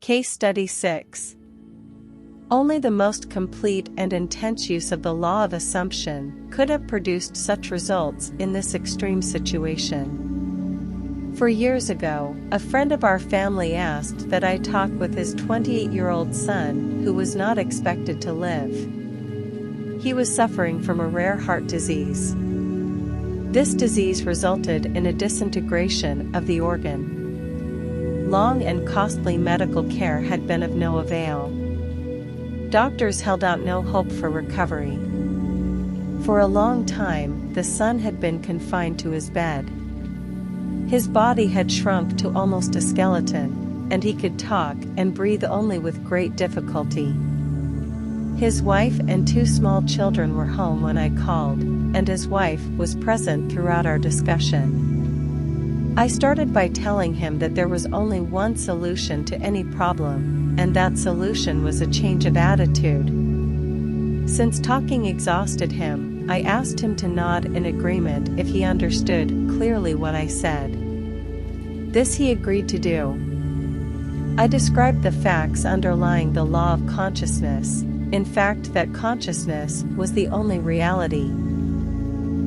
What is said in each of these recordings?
Case Study 6. Only the most complete and intense use of the law of assumption could have produced such results in this extreme situation. 4 years ago, a friend of our family asked that I talk with his 28-year-old son, who was not expected to live. He was suffering from a rare heart disease. This disease resulted in a disintegration of the organ. Long and costly medical care had been of no avail. Doctors held out no hope for recovery. For a long time, the son had been confined to his bed. His body had shrunk to almost a skeleton, and he could talk and breathe only with great difficulty. His wife and 2 small children were home when I called, and his wife was present throughout our discussion. I started by telling him that there was only one solution to any problem, and that solution was a change of attitude. Since talking exhausted him, I asked him to nod in agreement if he understood clearly what I said. This he agreed to do. I described the facts underlying the law of consciousness, in fact that consciousness was the only reality.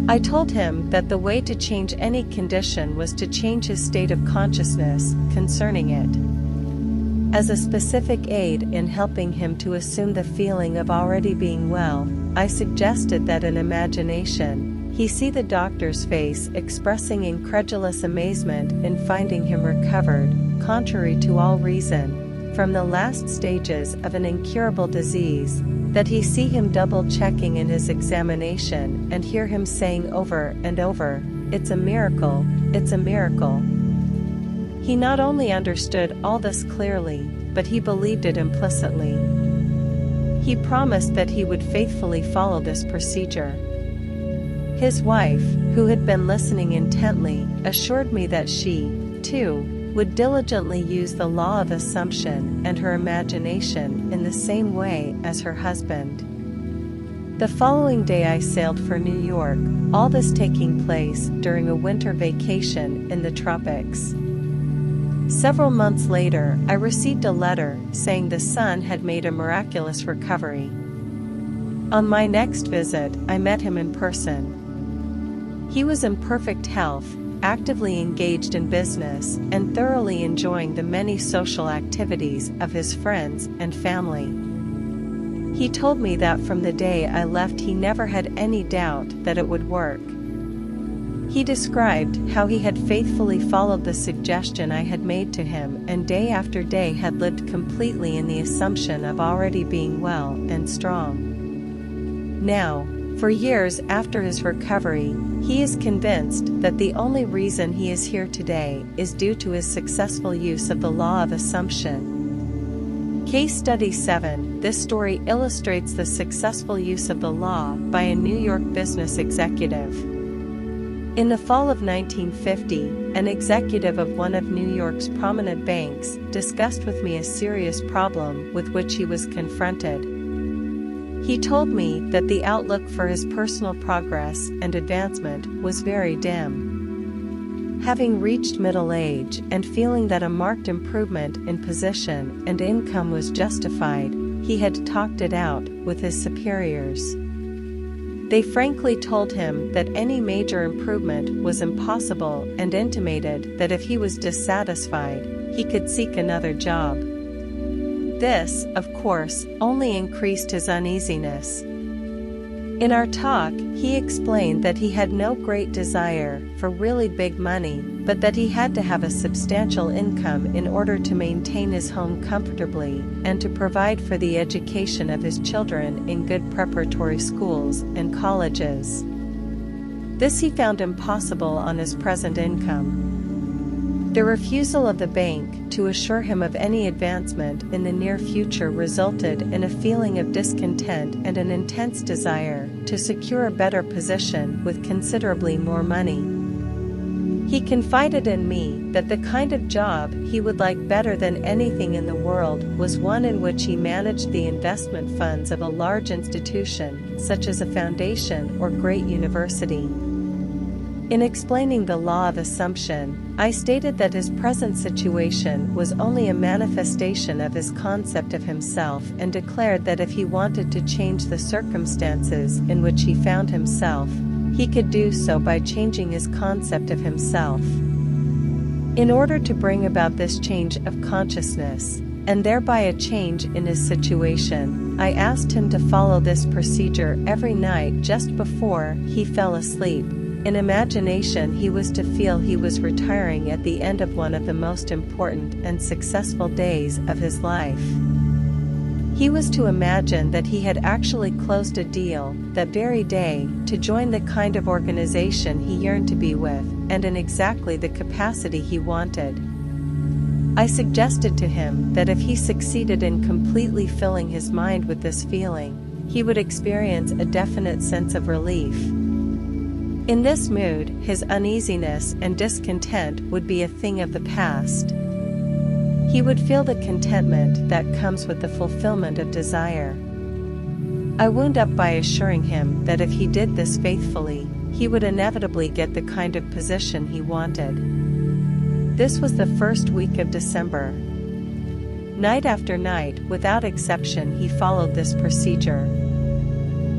I told him that the way to change any condition was to change his state of consciousness concerning it. As a specific aid in helping him to assume the feeling of already being well, I suggested that in imagination, he see the doctor's face expressing incredulous amazement in finding him recovered, contrary to all reason, from the last stages of an incurable disease, that he see him double-checking in his examination and hear him saying over and over, "It's a miracle, it's a miracle." He not only understood all this clearly, but he believed it implicitly. He promised that he would faithfully follow this procedure. His wife, who had been listening intently, assured me that she, too, would diligently use the law of assumption and her imagination in the same way as her husband. The following day I sailed for New York, all this taking place during a winter vacation in the tropics. Several months later, I received a letter saying the son had made a miraculous recovery. On my next visit, I met him in person. He was in perfect health, actively engaged in business, and thoroughly enjoying the many social activities of his friends and family. He told me that from the day I left he never had any doubt that it would work. He described how he had faithfully followed the suggestion I had made to him and day after day had lived completely in the assumption of already being well and strong. Now, for years after his recovery, he is convinced that the only reason he is here today is due to his successful use of the law of assumption. Case Study 7. This story illustrates the successful use of the law by a New York business executive. In the fall of 1950, an executive of one of New York's prominent banks discussed with me a serious problem with which he was confronted. He told me that the outlook for his personal progress and advancement was very dim. Having reached middle age and feeling that a marked improvement in position and income was justified, he had talked it out with his superiors. They frankly told him that any major improvement was impossible and intimated that if he was dissatisfied, he could seek another job. This, of course, only increased his uneasiness. In our talk, he explained that he had no great desire for really big money, but that he had to have a substantial income in order to maintain his home comfortably and to provide for the education of his children in good preparatory schools and colleges. This he found impossible on his present income. The refusal of the bank to assure him of any advancement in the near future resulted in a feeling of discontent and an intense desire to secure a better position with considerably more money. He confided in me that the kind of job he would like better than anything in the world was one in which he managed the investment funds of a large institution, such as a foundation or great university. In explaining the law of assumption, I stated that his present situation was only a manifestation of his concept of himself and declared that if he wanted to change the circumstances in which he found himself, he could do so by changing his concept of himself. In order to bring about this change of consciousness, and thereby a change in his situation, I asked him to follow this procedure every night just before he fell asleep. In imagination, he was to feel he was retiring at the end of one of the most important and successful days of his life. He was to imagine that he had actually closed a deal that very day to join the kind of organization he yearned to be with, and in exactly the capacity he wanted. I suggested to him that if he succeeded in completely filling his mind with this feeling, he would experience a definite sense of relief. In this mood, his uneasiness and discontent would be a thing of the past. He would feel the contentment that comes with the fulfillment of desire. I wound up by assuring him that if he did this faithfully, he would inevitably get the kind of position he wanted. This was the first week of December. Night after night, without exception, he followed this procedure.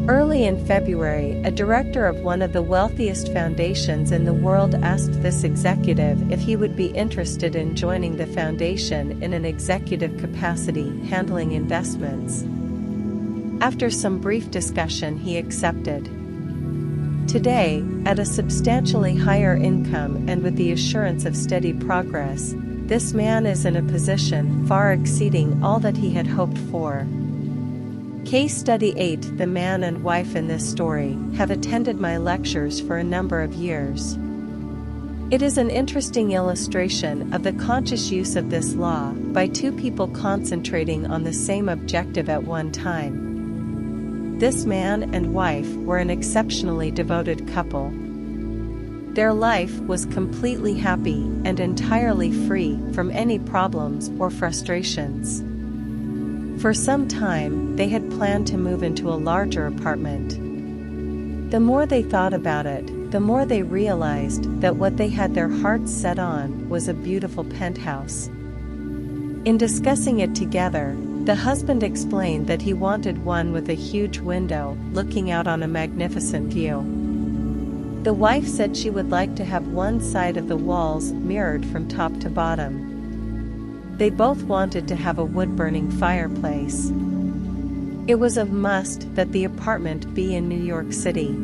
Early in February, a director of one of the wealthiest foundations in the world asked this executive if he would be interested in joining the foundation in an executive capacity, handling investments. After some brief discussion, he accepted. Today, at a substantially higher income and with the assurance of steady progress, this man is in a position far exceeding all that he had hoped for. Case Study 8. The man and wife in this story have attended my lectures for a number of years. It is an interesting illustration of the conscious use of this law by two people concentrating on the same objective at one time. This man and wife were an exceptionally devoted couple. Their life was completely happy and entirely free from any problems or frustrations. For some time, they had planned to move into a larger apartment. The more they thought about it, the more they realized that what they had their hearts set on was a beautiful penthouse. In discussing it together, the husband explained that he wanted one with a huge window looking out on a magnificent view. The wife said she would like to have one side of the walls mirrored from top to bottom. They both wanted to have a wood-burning fireplace. It was a must that the apartment be in New York City.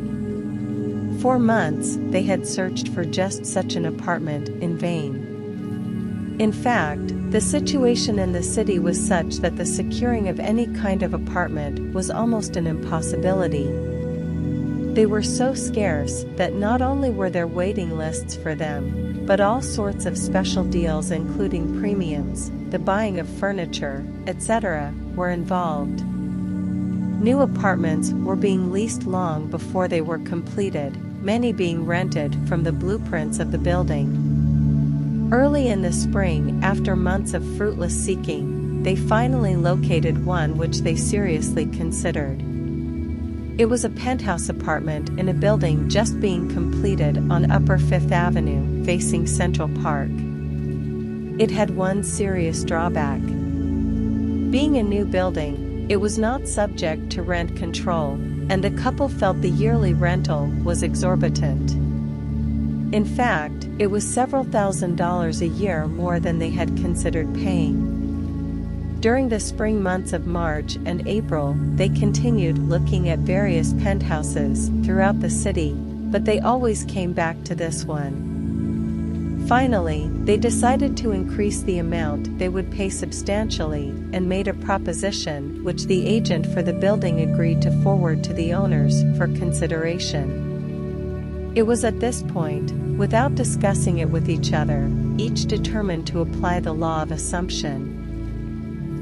For months, they had searched for just such an apartment in vain. In fact, the situation in the city was such that the securing of any kind of apartment was almost an impossibility. They were so scarce that not only were there waiting lists for them, but all sorts of special deals including premiums, the buying of furniture, etc., were involved. New apartments were being leased long before they were completed, many being rented from the blueprints of the building. Early in the spring, after months of fruitless seeking, they finally located one which they seriously considered. It was a penthouse apartment in a building just being completed on Upper Fifth Avenue, facing Central Park. It had one serious drawback. Being a new building, it was not subject to rent control, and the couple felt the yearly rental was exorbitant. In fact, it was several $1,000s a year more than they had considered paying. During the spring months of March and April, they continued looking at various penthouses throughout the city, but they always came back to this one. Finally, they decided to increase the amount they would pay substantially and made a proposition which the agent for the building agreed to forward to the owners for consideration. It was at this point, without discussing it with each other, each determined to apply the law of assumption.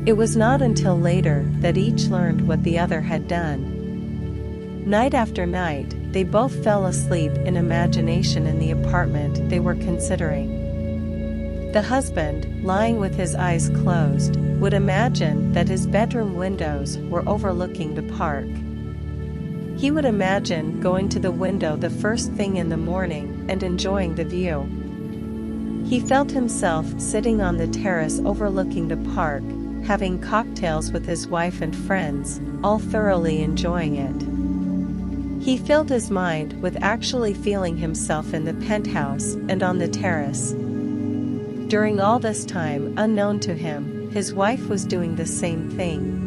It was not until later that each learned what the other had done. Night after night, they both fell asleep in imagination in the apartment they were considering. The husband, lying with his eyes closed, would imagine that his bedroom windows were overlooking the park. He would imagine going to the window the first thing in the morning and enjoying the view. He felt himself sitting on the terrace overlooking the park, having cocktails with his wife and friends, all thoroughly enjoying it. He filled his mind with actually feeling himself in the penthouse and on the terrace. During all this time, unknown to him, his wife was doing the same thing.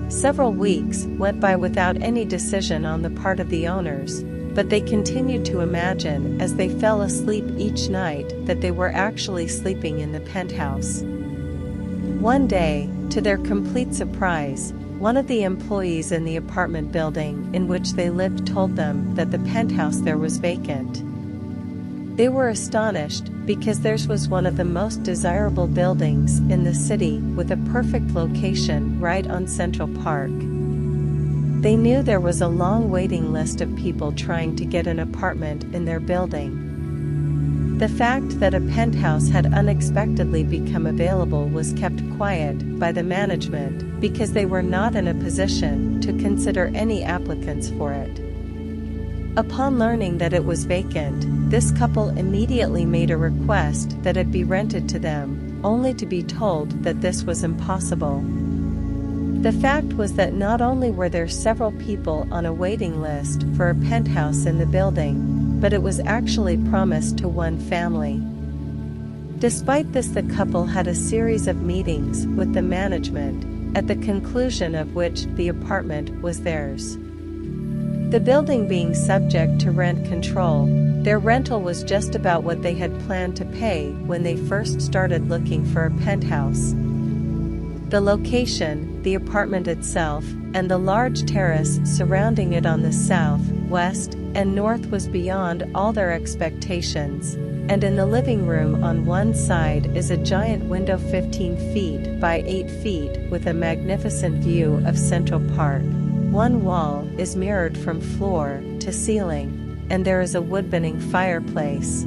Several weeks went by without any decision on the part of the owners, but they continued to imagine as they fell asleep each night that they were actually sleeping in the penthouse. One day, to their complete surprise, one of the employees in the apartment building in which they lived told them that the penthouse there was vacant. They were astonished because theirs was one of the most desirable buildings in the city with a perfect location right on Central Park. They knew there was a long waiting list of people trying to get an apartment in their building. The fact that a penthouse had unexpectedly become available was kept quiet by the management because they were not in a position to consider any applicants for it. Upon learning that it was vacant, this couple immediately made a request that it be rented to them, only to be told that this was impossible. The fact was that not only were there several people on a waiting list for a penthouse in the building, but it was actually promised to one family. Despite this, the couple had a series of meetings with the management, at the conclusion of which the apartment was theirs. The building being subject to rent control, their rental was just about what they had planned to pay when they first started looking for a penthouse. The location, the apartment itself, and the large terrace surrounding it on the south, west, and north was beyond all their expectations, and in the living room on one side is a giant window 15 feet by 8 feet with a magnificent view of Central Park. One wall is mirrored from floor to ceiling, and there is a wood-burning fireplace.